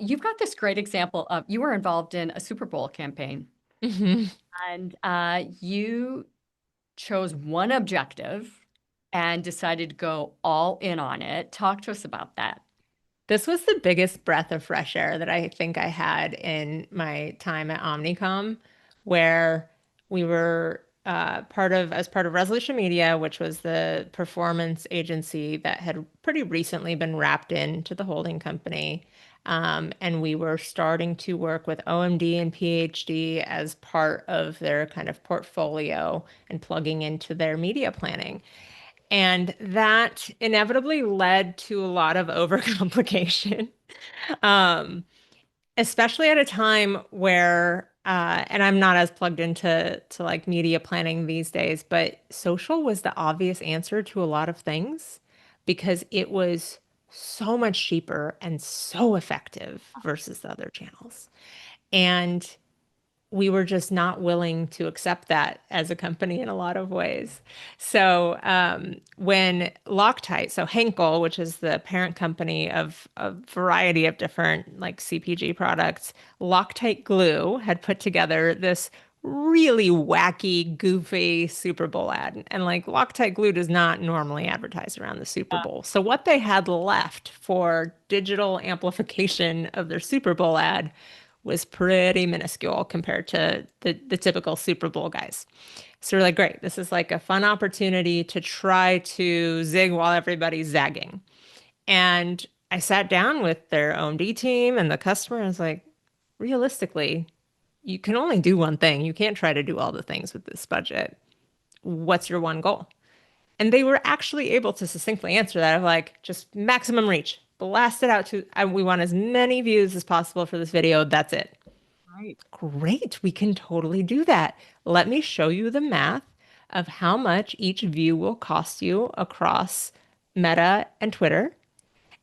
you've got this great example of you were involved in a Super Bowl campaign Mhm. and you chose one objective and decided to go all in on it. Talk to us about that. This was the biggest breath of fresh air that I think I had in my time at Omnicom, where we were as part of Resolution Media, which was the performance agency that had pretty recently been wrapped into the holding company. And we were starting to work with OMD and PhD as part of their kind of portfolio and plugging into their media planning. And that inevitably led to a lot of overcomplication, um, especially at a time where, and I'm not as plugged into like media planning these days, but social was the obvious answer to a lot of things because it was so much cheaper and so effective versus the other channels. And we were just not willing to accept that as a company in a lot of ways. So when Loctite, so Henkel, which is the parent company of a variety of different like CPG products, Loctite Glue had put together this really wacky, goofy Super Bowl ad. And like Loctite Glue does not normally advertise around the Super Yeah, Bowl. So what they had left for digital amplification of their Super Bowl ad was pretty minuscule compared to the typical Super Bowl guys. So we're like, great, this is like a fun opportunity to try to zig while everybody's zagging. And I sat down with their OMD team and the customer and was like, realistically, you can only do one thing. You can't try to do all the things with this budget. What's your one goal? And they were actually able to succinctly answer that of like just maximum reach. Blast it out to, we want as many views as possible for this video. That's it. right, Great, we can totally do that. Let me show you the math of how much each view will cost you across Meta and Twitter,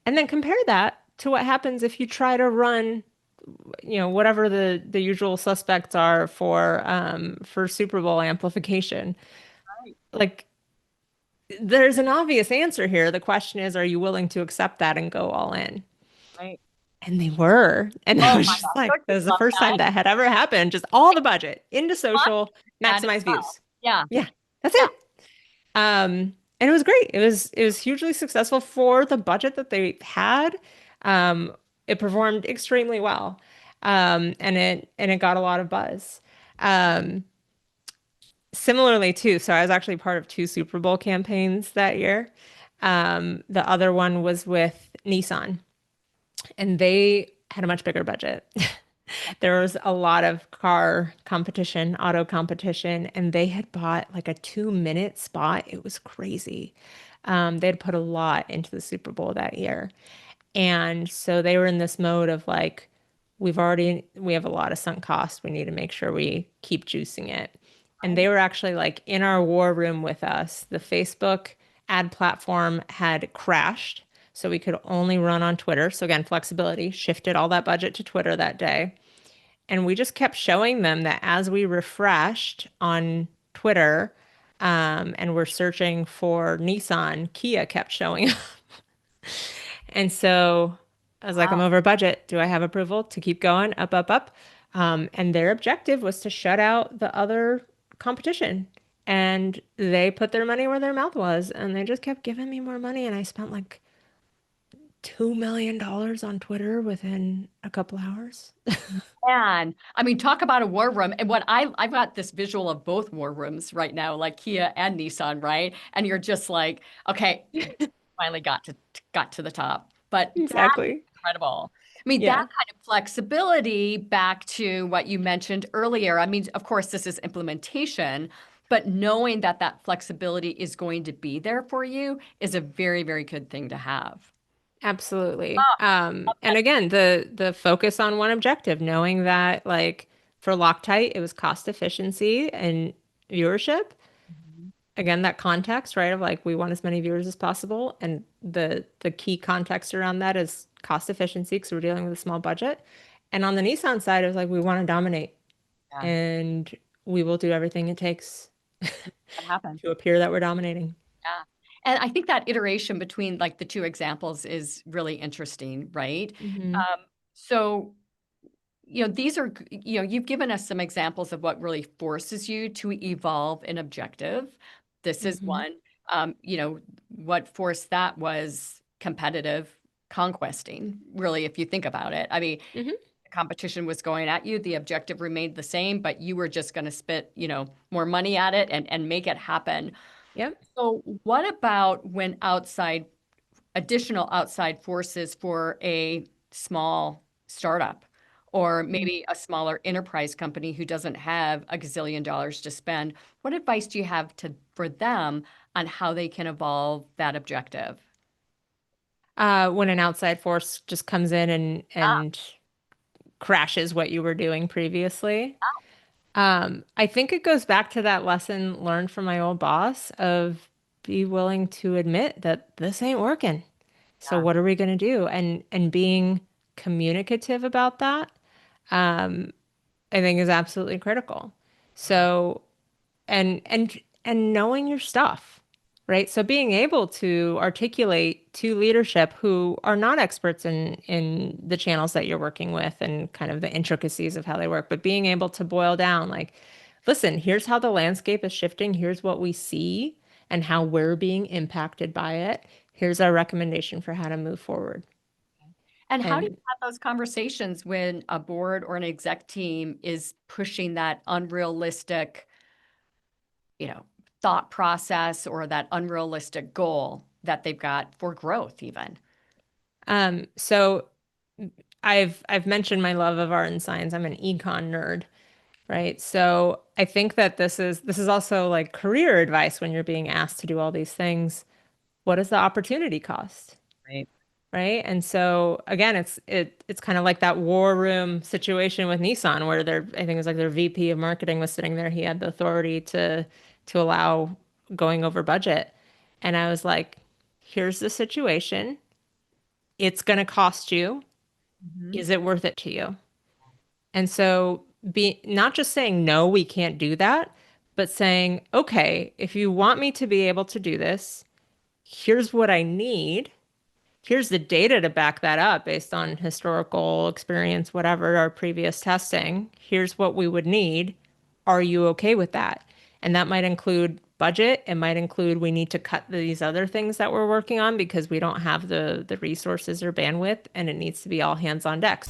and then compare that to what happens if you try to run, whatever the usual suspects are for Super Bowl amplification. right, Like, there's an obvious answer here. The question is, are you willing to accept that and go all in? right. And they were. And I Oh was my just gosh, like, don't this you is the love first time that? that had ever happened. Just all the budget into Fun social, and as maximize well. views. Yeah, Yeah, that's yeah. it. And it was great. It was hugely successful for the budget that they had. Um, it performed extremely well. And it got a lot of buzz. Um, Similarly too, so I was actually part of two Super Bowl campaigns that year. The other one was with Nissan, and they had a much bigger budget. There was a lot of car competition, auto competition, and they had bought like a 2 minute spot. It was crazy. They'd put a lot into the Super Bowl that year. And so they were in this mode of like, we have a lot of sunk costs. We need to make sure we keep juicing it. And they Right. were actually like in our war room with us. The Facebook ad platform had crashed. So we could only run on Twitter. So again, flexibility, shifted all that budget to Twitter that day. And we just kept showing them that as we refreshed on Twitter, and we're searching for Nissan, Kia kept showing up. And so I was like, I'm Wow. over budget. Do I have approval to keep going up, up, up? And their objective was to shut out the other competition. And they put their money where their mouth was, and they just kept giving me more money. And I spent like $2 million on Twitter within a couple hours. And I mean, talk about a war room. And I've got this visual of both war rooms right now, like Kia and Nissan, right? And you're just like, okay, finally got to the top. But that's Exactly. incredible. I mean, that Yeah. kind of flexibility back to what you mentioned earlier. I mean, of course, this is implementation, but knowing that that flexibility is going to be there for you is a very, very good thing to have. Absolutely. Oh, And again, the focus on one objective, knowing that like for Loctite, it was cost efficiency and viewership. mhm. Again, that context, right? Of like we want as many viewers as possible. And the key context around that is cost efficiency because we're dealing with a small budget. And on the Nissan side, it was like we want to dominate Yeah, and we will do everything it takes that happened. to appear that we're dominating. Yeah. And I think that iteration between like the two examples is really interesting, right? Hmm. Um, So, these are, you've given us some examples of what really forces you to evolve an objective. This is Hmm. one. What forced that was competitive conquesting, really, if you think about it. I mean, Hmm. the competition was going at you, the objective remained the same, but you were just going to spit, more money at it and make it happen. Yep. So, what about when additional outside forces for a small startup or maybe a smaller enterprise company who doesn't have a gazillion dollars to spend? What advice do you have for them on how they can evolve that objective? When an outside force just comes in and crashes what you were doing previously. I think it goes back to that lesson learned from my old boss of be willing to admit that this ain't working. So Yeah. what are we going to do? And being communicative about that, I think is absolutely critical. So and knowing your stuff, right? So being able to articulate to leadership who are not experts in the channels that you're working with and kind of the intricacies of how they work, but being able to boil down like, listen, here's how the landscape is shifting, here's what we see and how we're being impacted by it. Here's our recommendation for how to move forward. And how do you And have those conversations when a board or an exec team is pushing that unrealistic, you know, thought process or that unrealistic goal that they've got for growth even? so I've mentioned my love of art and science. I'm an econ nerd, right? So I think that this is also like career advice when you're being asked to do all these things. What is the opportunity cost? Right. Right? And so again, it's kind of like that war room situation with Nissan where I think it was like their VP of marketing was sitting there. He had the authority to allow going over budget. And I was like, here's the situation. It's going to cost you. Mhm. Is it worth it to you? And so be not just saying no, we can't do that, but saying, okay, if you want me to be able to do this, here's what I need. Here's the data to back that up based on historical experience, whatever, our previous testing. Here's what we would need. Are you okay with that? And that might include budget. It might include we need to cut these other things that we're working on because we don't have the resources or bandwidth, and it needs to be all hands on deck.